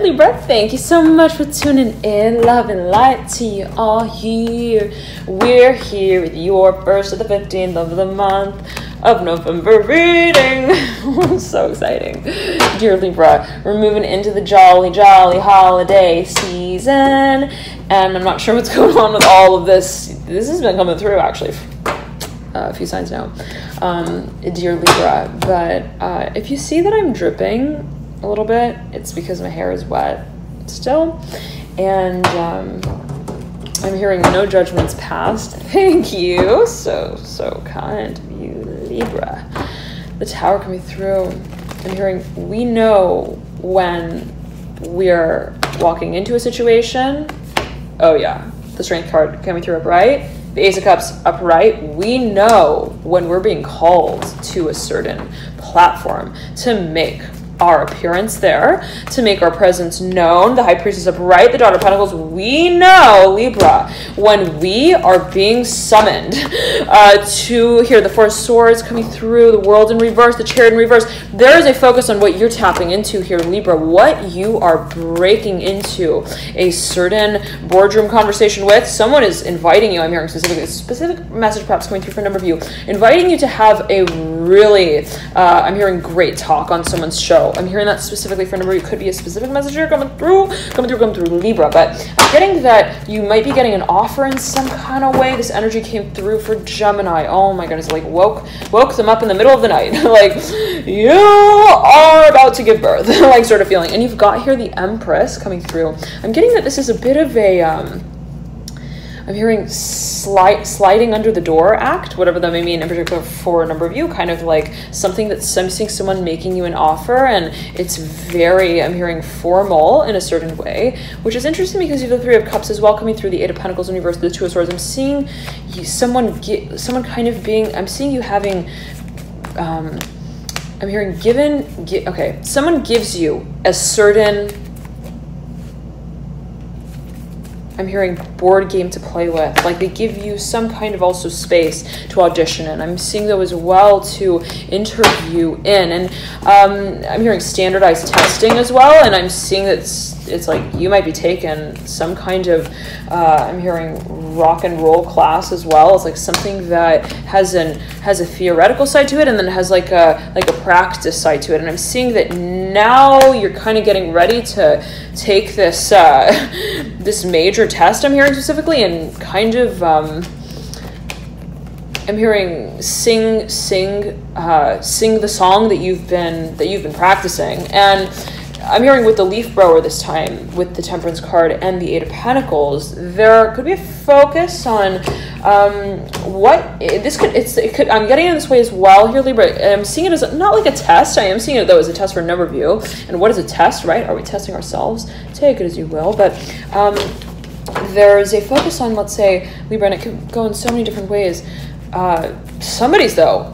Libra, thank you so much for tuning in. Love and light to you all here. We're here with your 1st to the 15th of the month of November reading. So exciting. Dear Libra, we're moving into the jolly holiday season. And I'm not sure what's going on with all of this. This has been coming through actually a few signs now. Dear Libra, but if you see that I'm dripping a little bit, it's because my hair is wet still, and I'm hearing no judgments passed. Thank you, so kind of you, Libra. The Tower coming through. I'm hearing we know when we're walking into a situation. Oh yeah, the Strength card coming through upright. The Ace of Cups upright. We know when we're being called to a certain platform to make our appearance there, to make our presence known. The High Priestess upright, the Daughter of Pentacles. We know, Libra, when we are being summoned to hear the Four of Swords coming through, the World in reverse, the Chariot in reverse. There is a focus on what you're tapping into here, Libra, what you are breaking into a certain boardroom conversation with. Someone is inviting you. I'm hearing specifically a specific message perhaps coming through for a number of you, inviting you to have a really, I'm hearing great talk on someone's show. I'm hearing that specifically for a number of you. Could be a specific message here coming through Libra, but I'm getting that you might be getting an offer in some kind of way. This energy came through for Gemini. Oh my goodness, like woke them up in the middle of the night. Like, you are about to give birth, like sort of feeling. And you've got here the Empress coming through. I'm getting that this is a bit of a, I'm hearing sliding under the door act, whatever that may mean in particular for a number of you, kind of like something that I'm seeing someone making you an offer, and it's very, I'm hearing formal in a certain way, which is interesting because you have the Three of Cups as well coming through, the Eight of Pentacles in reverse, the Two of Swords. I'm seeing someone kind of being, I'm seeing you having, I'm hearing okay, someone gives you a certain, I'm hearing board game to play with. Like they give you some kind of also space to audition in. I'm seeing though as well to interview in. And I'm hearing standardized testing as well. And I'm seeing that it's like you might be taking some kind of, I'm hearing rock and roll class as well. It's like something that has a theoretical side to it, and then has like a practice side to it. And I'm seeing that now you're kind of getting ready to take this this major test, I'm hearing specifically, and kind of I'm hearing sing the song that you've been practicing. And I'm hearing with the Leaf Blower this time, with the Temperance card and the Eight of Pentacles, there could be a focus on what this could. It could. I'm getting in this way as well here, Libra. I'm seeing it as not like a test. I am seeing it though as a test for a number of you. And what is a test, right? Are we testing ourselves? Take it as you will. But there's a focus on, let's say, Libra, and it could go in so many different ways. Somebody's though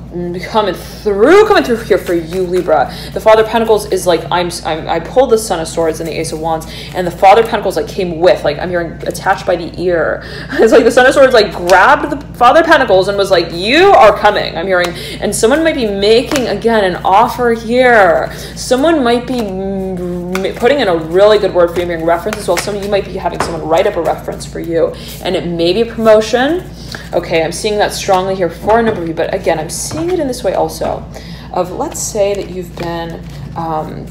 coming through here for you, Libra. The Father of Pentacles is like, I pulled the Son of Swords and the Ace of Wands, and the Father of Pentacles like came with, like, I'm hearing attached by the ear. It's like the Son of Swords like grabbed the Father of Pentacles and was like, you are coming. I'm hearing, and someone might be making again an offer here. Someone might be putting in a really good word for you. I'm hearing reference as well. Some of you might be having someone write up a reference for you, and it may be a promotion. Okay, I'm seeing that strongly here for a number of you, but again, I'm seeing it in this way also of, let's say that you've been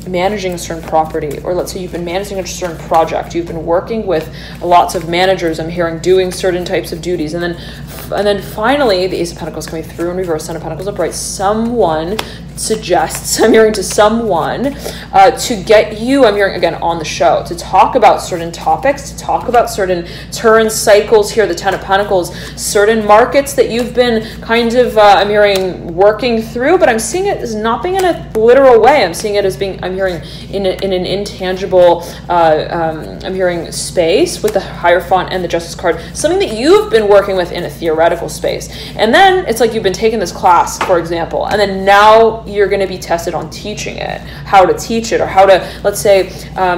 managing a certain property, or let's say you've been managing a certain project. You've been working with lots of managers, I'm hearing, doing certain types of duties, and then finally the Ace of Pentacles coming through in reverse, Son of Pentacles upright. Someone suggests, I'm hearing, to someone to get you, I'm hearing again, on the show, to talk about certain topics, to talk about certain turn cycles here, the Ten of Pentacles, certain markets that you've been kind of, I'm hearing, working through, but I'm seeing it as not being in a literal way. I'm seeing it as being, I'm hearing, in an intangible, I'm hearing space with the Hierophant and the Justice card, something that you've been working with in a theoretical space. And then it's like you've been taking this class, for example, and then now you're going to be tested on teaching it, how to teach it, or how to, let's say,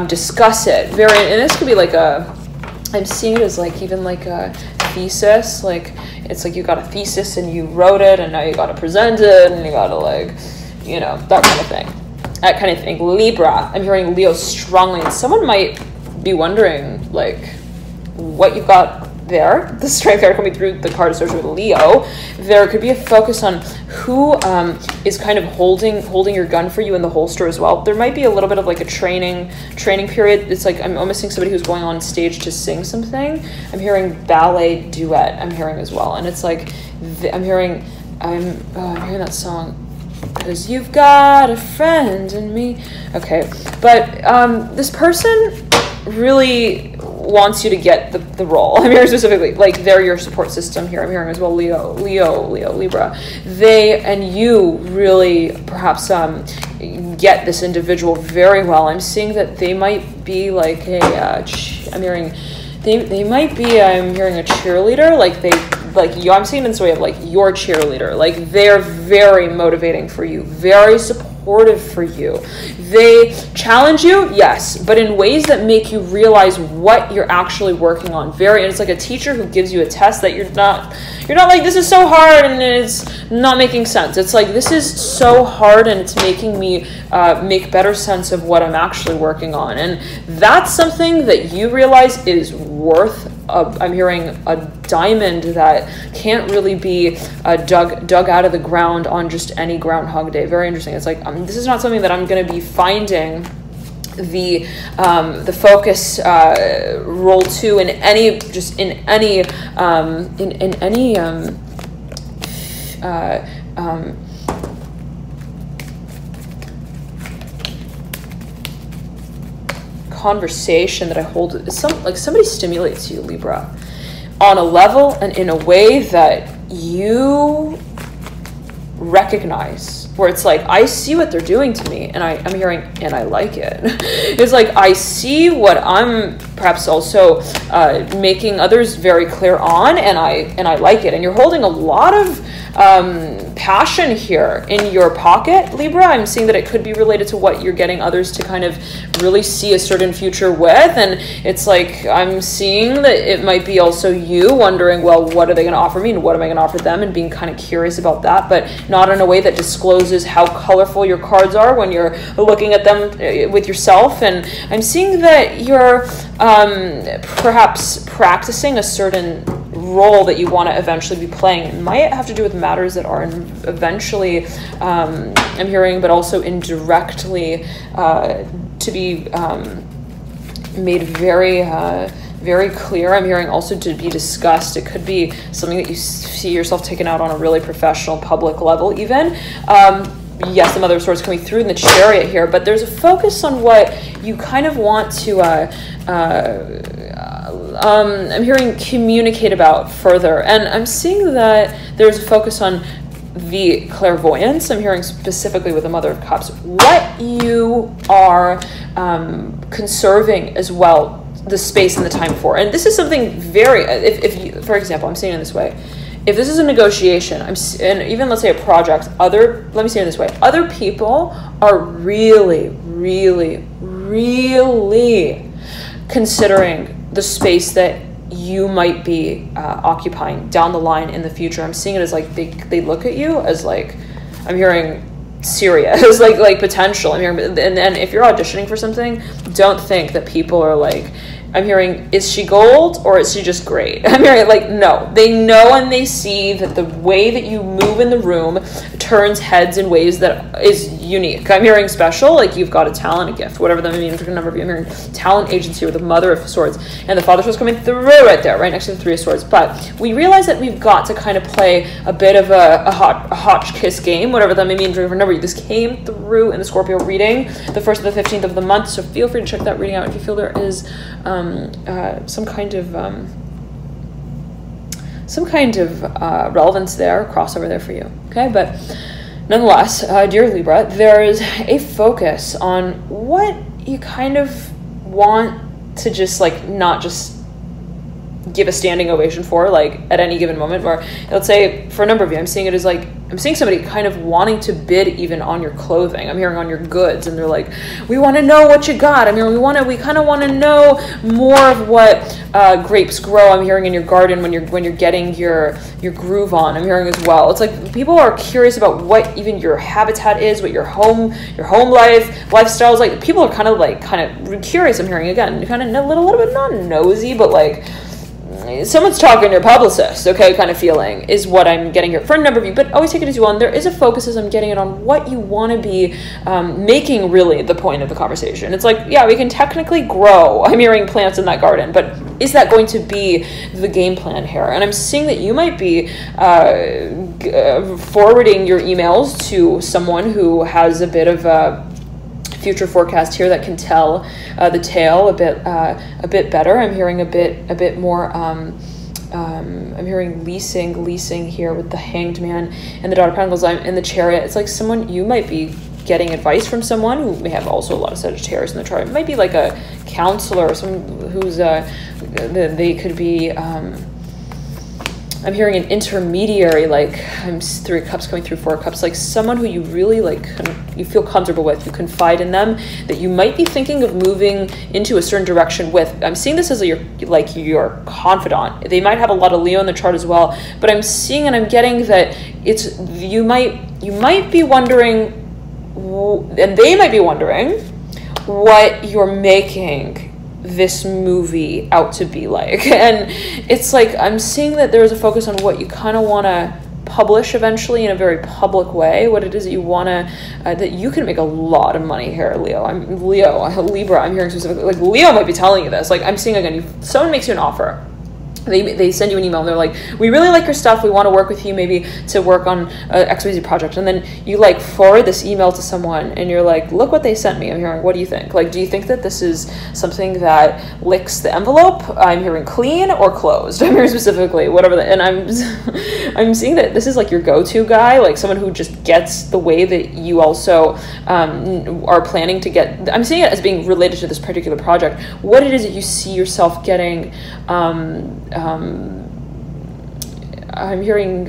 discuss it. And this could be like I'm seeing it as like even like a thesis. Like it's like you got a thesis and you wrote it, and now you got to present it, and you got to, like, you know, that kind of thing. that kind of thing. Libra, I'm hearing Leo strongly, and someone might be wondering, like, what you've got there. The strength card coming through, the card associated with Leo. There could be a focus on who is kind of holding your gun for you in the holster as well. There might be a little bit of like a training period. It's like I'm almost seeing somebody who's going on stage to sing something. I'm hearing ballet duet. I'm hearing as well, and it's like I'm hearing that song. 'Cause you've got a friend in me. Okay, but this person really wants you to get the role. I'm hearing specifically, like, they're your support system here. I'm hearing as well, Leo, Libra. They and you really perhaps get this individual very well. I'm seeing that they might be like I'm hearing they might be, I'm hearing a cheerleader, I'm seeing it in this way of like your cheerleader. Like, they're very motivating for you, very supportive for you. They challenge you, yes, but in ways that make you realize what you're actually working on. And it's like a teacher who gives you a test that you're not like, this is so hard and it's not making sense. It's like, this is so hard and it's making me make better sense of what I'm actually working on. And that's something that you realize is worth I'm hearing a diamond that can't really be dug out of the ground on just any Groundhog Day. Very interesting. It's like this is not something that I'm going to be finding the focus roll to in any conversation that I hold. Somebody stimulates you, Libra, on a level and in a way that you recognize, where it's like, I see what they're doing to me, and I'm hearing, and I like it. It's like, I see what I'm perhaps also making others very clear on, and I like it. And you're holding a lot of passion here in your pocket, Libra. I'm seeing that it could be related to what you're getting others to kind of really see a certain future with. And it's like, I'm seeing that it might be also you wondering, well, what are they going to offer me and what am I going to offer them, and being kind of curious about that, but not in a way that discloses how colorful your cards are when you're looking at them with yourself. And I'm seeing that you're perhaps practicing a certain role that you want to eventually be playing. It might have to do with matters that are eventually, I'm hearing, but also indirectly to be made very clear. I'm hearing also to be discussed. It could be something that you see yourself taking out on a really professional, public level even. Yes, the Mother of Swords coming through in the Chariot here, but there's a focus on what you kind of want to I'm hearing communicate about further. And I'm seeing that there's a focus on the clairvoyance. I'm hearing specifically with the Mother of Cups, what you are conserving as well, the space and the time for. And this is something very, if you, for example, I'm saying it this way, if this is a negotiation, and even let's say a project, let me say it this way, other people are really considering the space that you might be occupying down the line in the future. I'm seeing it as like they look at you as like, I'm hearing serious, like potential. I'm hearing, and if you're auditioning for something, don't think that people are like, I'm hearing, is she gold or is she just great? I'm hearing like, no, they know and they see that the way that you move in the room turns heads in ways that is unique. I'm hearing special, like you've got a talent, a gift, whatever that means. I'm hearing talent, agency, with the Mother of Swords and the Father of Swords coming through right there, right next to the Three of Swords. But we realize that we've got to kind of play a bit of a hot kiss game, whatever that may mean. Remember, this came through in the Scorpio reading, the 1st to the 15th of the month. So feel free to check that reading out if you feel there is some kind of relevance there, crossover there for you. Okay, but nonetheless, dear Libra, there is a focus on what you kind of want to just like not just give a standing ovation for, like at any given moment. Where let's say for a number of you, I'm seeing it as like I'm seeing somebody kind of wanting to bid even on your clothing. I'm hearing on your goods, and they're like, we want to know what you got. I'm hearing we kind of want to know more of what grapes grow. I'm hearing in your garden when you're getting your groove on. I'm hearing as well. It's like people are curious about what even your habitat is, what your home lifestyle is like. People are kind of curious. I'm hearing again, kind of a little bit not nosy, but like someone's talking to your publicist, okay, kind of feeling is what I'm getting here for a number of you, but always take it as you want. There is a focus as I'm getting it on what you want to be making really the point of the conversation. It's like, yeah, we can technically grow. I'm hearing plants in that garden, but is that going to be the game plan here? And I'm seeing that you might be forwarding your emails to someone who has a bit of a future forecast here that can tell the tale a bit better. I'm hearing a bit more. I'm hearing leasing here with the Hanged Man and the Daughter of Pentacles. I'm in the Chariot. It's like someone, you might be getting advice from someone who may have also a lot of Sagittarius in the chart. It might be like a counselor or someone who's they could be. I'm hearing an intermediary, like I'm 3 cups coming through 4 cups, like someone who you really like, you feel comfortable with, you confide in them, that you might be thinking of moving into a certain direction with. I'm seeing this as your confidant. They might have a lot of Leo in the chart as well, but I'm seeing and I'm getting that it's, you might be wondering, and they might be wondering what you're making this movie out to be like. And it's like I'm seeing that there's a focus on what you kind of want to publish eventually in a very public way, what it is that you want to that you can make a lot of money here, Libra. I'm hearing specifically, like Leo might be telling you this. Like I'm seeing again, someone makes you an offer. They send you an email and they're like, we really like your stuff, we want to work with you maybe to work on an XYZ project, and then you like forward this email to someone and you're like, look what they sent me. I'm hearing, what do you think? Like, do you think that this is something that licks the envelope? I'm hearing clean or closed. I'm hearing specifically whatever and I'm seeing that this is like your go-to guy, like someone who just gets the way that you also are planning to get. I'm seeing it as being related to this particular project, what it is that you see yourself getting. I'm hearing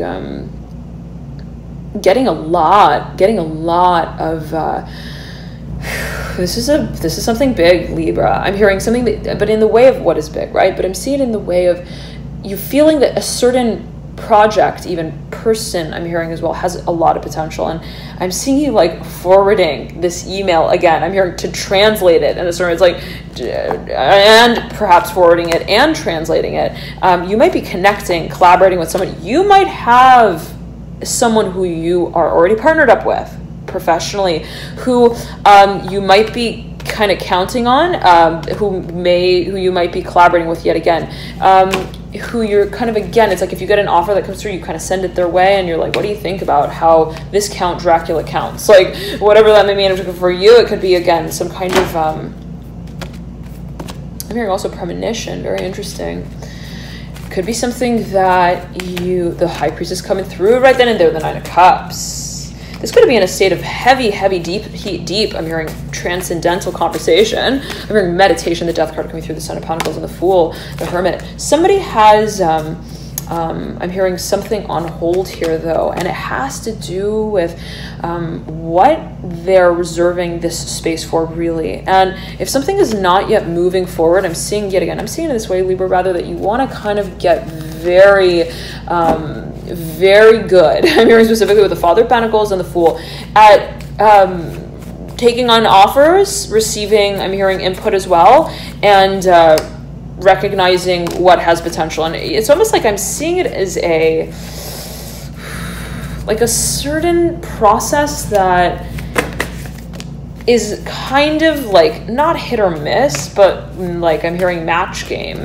getting a lot of this is something big, Libra. I'm hearing something that, but in the way of what is big, right? But I'm seeing it in the way of you feeling that a certain project, even person, I'm hearing as well, has a lot of potential. And I'm seeing you like forwarding this email again. I'm hearing to translate it, and it's like, and perhaps forwarding it and translating it. You might be connecting, collaborating with someone. You might have someone who you are already partnered up with professionally, who you might be kind of counting on, who you might be collaborating with yet again. Who you're kind of, again, it's like if you get an offer that comes through, you kind of send it their way and you're like, what do you think about how this Count Dracula counts? Like, whatever that may mean for you, it could be, again, some kind of, I'm hearing also premonition, very interesting. Could be something that the High Priestess coming through right then and there, the 9 of Cups. This could be in a state of heavy, deep. I'm hearing transcendental conversation. I'm hearing meditation, the Death card coming through, the Son of Pentacles, and the Fool, the Hermit. Somebody has, I'm hearing something on hold here, though, and it has to do with what they're reserving this space for, really. And if something is not yet moving forward, I'm seeing yet again, I'm seeing it this way, Libra, rather, that you want to kind of get very good. I'm hearing specifically with the Father of Pentacles and the Fool at taking on offers, receiving, I'm hearing input as well, and recognizing what has potential. And it's almost like I'm seeing it as a certain process that is kind of like not hit or miss, but like I'm hearing matchmaker,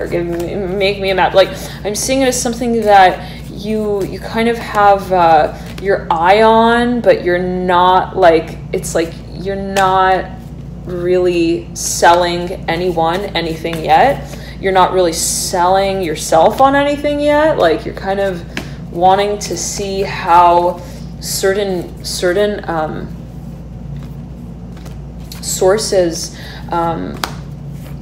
make me a match. Like I'm seeing it as something that you kind of have your eye on, but you're not like, it's like you're not really selling anything yet. You're not really selling yourself on anything yet. Like you're kind of wanting to see how certain sources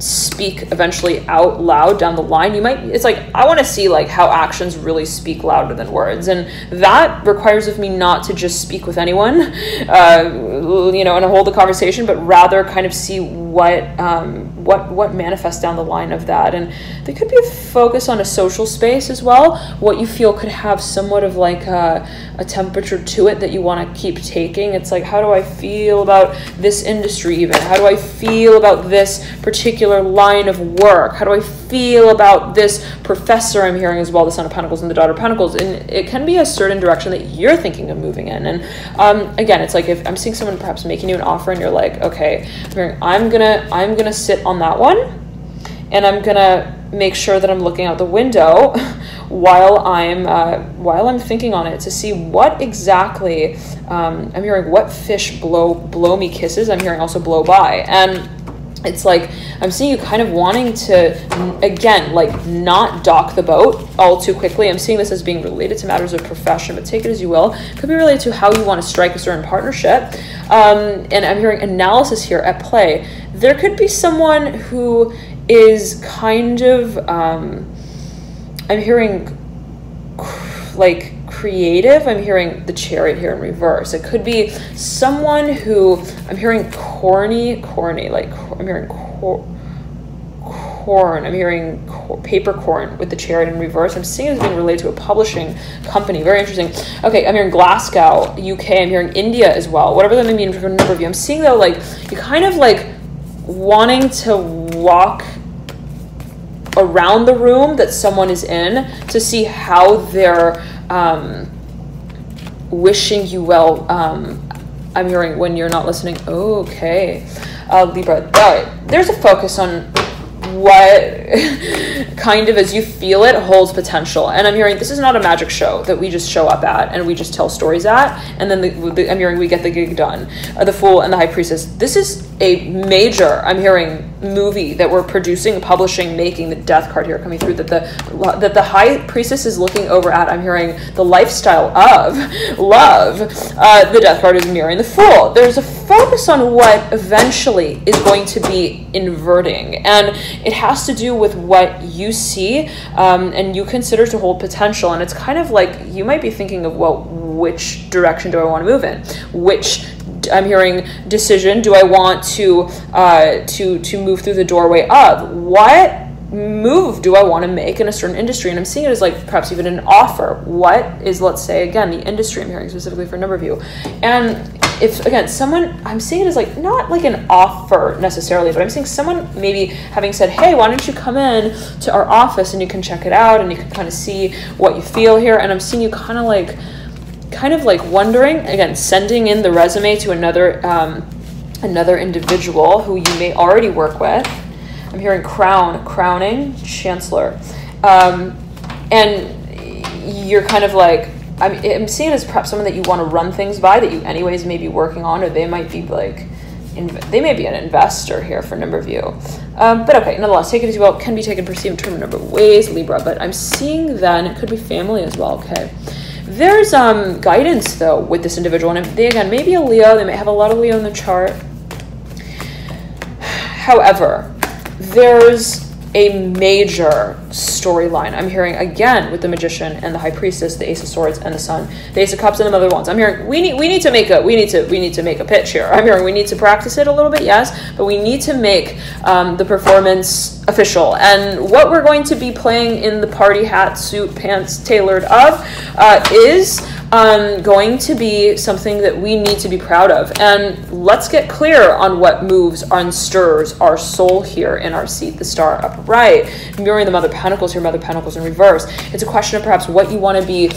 speak eventually out loud down the line. It's like, I want to see like how actions really speak louder than words. And that requires of me not to just speak with anyone, you know, and hold the conversation, but rather kind of see what manifests down the line of that. And there could be a focus on a social space as well, what you feel could have somewhat of like a temperature to it that you want to keep taking. It's like, how do I feel about this industry even? How do I feel about this particular line of work? How do I feel about this professor I'm hearing as well, the Son of Pentacles and the Daughter of Pentacles? And it can be a certain direction that you're thinking of moving in. And again, it's like if I'm seeing someone perhaps making you an offer and you're like, okay, I'm gonna sit on that one, and I'm gonna make sure that I'm looking out the window while I'm thinking on it to see what exactly I'm hearing. What fish blow me kisses? I'm hearing also blow by. And it's like I'm seeing you kind of wanting to, again, like not dock the boat all too quickly. I'm seeing this as being related to matters of profession, but take it as you will. It could be related to how you want to strike a certain partnership. And I'm hearing analysis here at play. There could be someone who is kind of, I'm hearing like creative. I'm hearing the Chariot here in reverse. It could be someone who I'm hearing corny, like I'm hearing corn. I'm hearing paper corn with the Chariot in reverse. I'm seeing it as being related to a publishing company. Very interesting. Okay, I'm hearing Glasgow, UK. I'm hearing India as well. Whatever that may mean for a number of you. I'm seeing though, like you kind of like wanting to walk around the room that someone is in to see how they're wishing you well. I'm hearing when you're not listening. Okay, Libra. There's a focus on what kind of, as you feel it, holds potential. And I'm hearing this is not a magic show that we just show up at and we just tell stories at, and then I'm hearing we get the gig done. The Fool and the High Priestess. This is a major, I'm hearing, movie that we're producing, publishing, making. The Death card here coming through, that the High Priestess is looking over at. I'm hearing the lifestyle of love. The Death card is mirroring the Fool. There's a focus on what eventually is going to be inverting, and it has to do with what you see and you consider to hold potential. And it's kind of like you might be thinking of, well, which direction do I want to move in? Which, I'm hearing, decision do I want to move through the doorway of? What move do I want to make in a certain industry? And I'm seeing it as like perhaps even an offer. What is, let's say, again, the industry I'm hearing specifically for a number of you. And if, again, someone, I'm seeing it as like, not like an offer necessarily, but I'm seeing someone maybe having said, hey, why don't you come in to our office and you can check it out and you can kind of see what you feel here. And I'm seeing you kind of like wondering, again, sending in the resume to another individual who you may already work with. I'm hearing crowning, chancellor. And you're kind of like, I'm seeing it as perhaps someone that you want to run things by, that you anyways may be working on, or they might be like, they may be an investor here for a number of you. But okay, nonetheless, take it as well. Can be taken, perceived in terms of a number of ways, Libra. But I'm seeing then it could be family as well, okay? There's guidance, though, with this individual. And if they, again, maybe a Leo. They may have a lot of Leo in the chart. However, there's a major storyline. I'm hearing, again, with the Magician and the High Priestess, the Ace of Swords and the Sun, the Ace of Cups and the Mother of Wands. I'm hearing we need to make a pitch here. I'm hearing we need to practice it a little bit, yes, but we need to make the performance official. And what we're going to be playing in the party hat, suit, pants tailored of is going to be something that we need to be proud of. And let's get clear on what moves and stirs our soul here in our seat, the Star upright, mirroring the Mother of Pentacles here, Mother of Pentacles in reverse. It's a question of perhaps what you want to be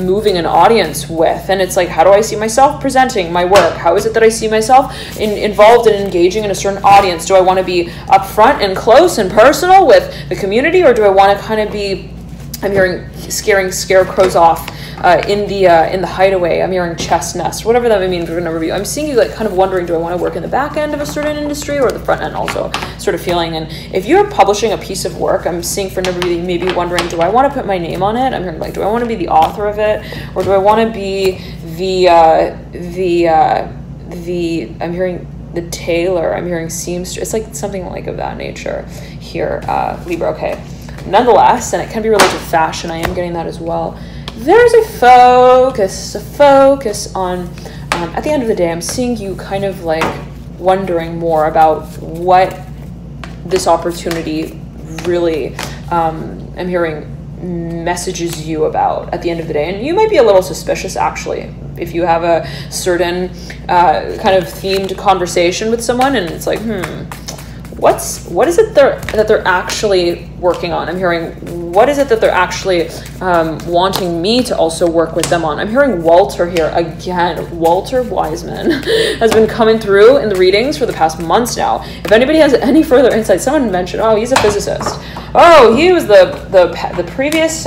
moving an audience with. And it's like, how do I see myself presenting my work? How is it that I see myself involved in engaging in a certain audience? Do I want to be upfront and close and personal with the community, or do I want to kind of be, I'm hearing, scaring scarecrows off in the hideaway? I'm hearing chest nest, whatever that may mean for a number of you. I'm seeing you like kind of wondering, do I want to work in the back end of a certain industry or the front end also sort of feeling? And if you're publishing a piece of work, I'm seeing for a number of you, you may be wondering, do I want to put my name on it? I'm hearing like, do I want to be the author of it, or do I want to be I'm hearing the tailor. I'm hearing seamstress. It's like something like of that nature here, Libra. Okay. Nonetheless, and it can be related to fashion. I am getting that as well. There's a focus on, at the end of the day, I'm seeing you kind of like wondering more about what this opportunity really, I'm hearing messages you about at the end of the day. And you might be a little suspicious, actually, if you have a certain kind of themed conversation with someone and it's like, what is it that they're actually working on? I'm hearing, what is it that they're actually wanting me to also work with them on? I'm hearing Walter here again. Walter Wiseman has been coming through in the readings for the past months now. If anybody has any further insight, someone mentioned, oh, he's a physicist. Oh, he was the previous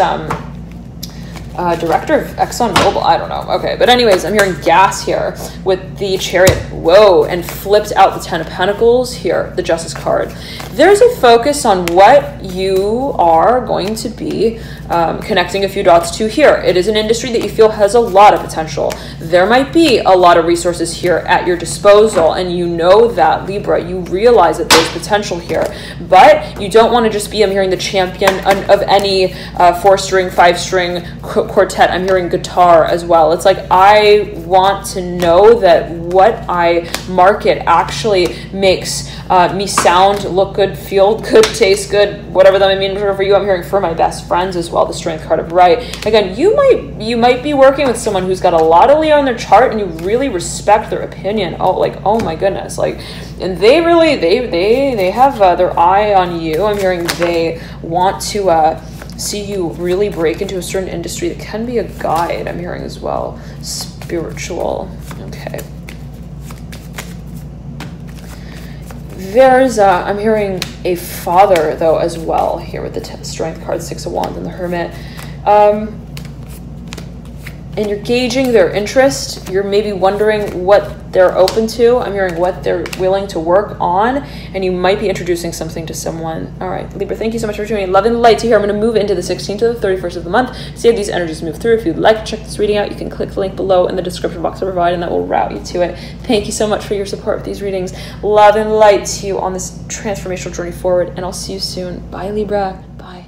director of ExxonMobil. I don't know. Okay, but anyways, I'm hearing gas here with the Chariot. Whoa, and flipped out the Ten of Pentacles here, the Justice card. There's a focus on what you are going to be connecting a few dots to here. It is an industry that you feel has a lot of potential. There might be a lot of resources here at your disposal, and you know that, Libra. You realize that there's potential here, but you don't want to just be, I'm hearing, the champion of any 4-string, 5-string quartet. I'm hearing guitar as well. It's like, I want to know that what I market actually makes me sound, look good, feel good, taste good, whatever that may mean for you. I'm hearing for my best friends as well, the Strength card of Right. Again, you might be working with someone who's got a lot of Leo on their chart and you really respect their opinion. Oh, like, oh my goodness, like, and they really, they have their eye on you. I'm hearing they want to see you really break into a certain industry that can be a guide. I'm hearing as well, spiritual. Okay. There's, I'm hearing a father, though, as well, here with the Strength card, 6 of Wands, and the Hermit. And you're gauging their interest. You're maybe wondering what they're open to. I'm hearing what they're willing to work on. And you might be introducing something to someone. All right, Libra, thank you so much for tuning in. Love and light to here. I'm going to move into the 16th to the 31st of the month. See how these energies move through. If you'd like to check this reading out, you can click the link below in the description box I provide, and that will route you to it. Thank you so much for your support with these readings. Love and light to you on this transformational journey forward. And I'll see you soon. Bye, Libra. Bye.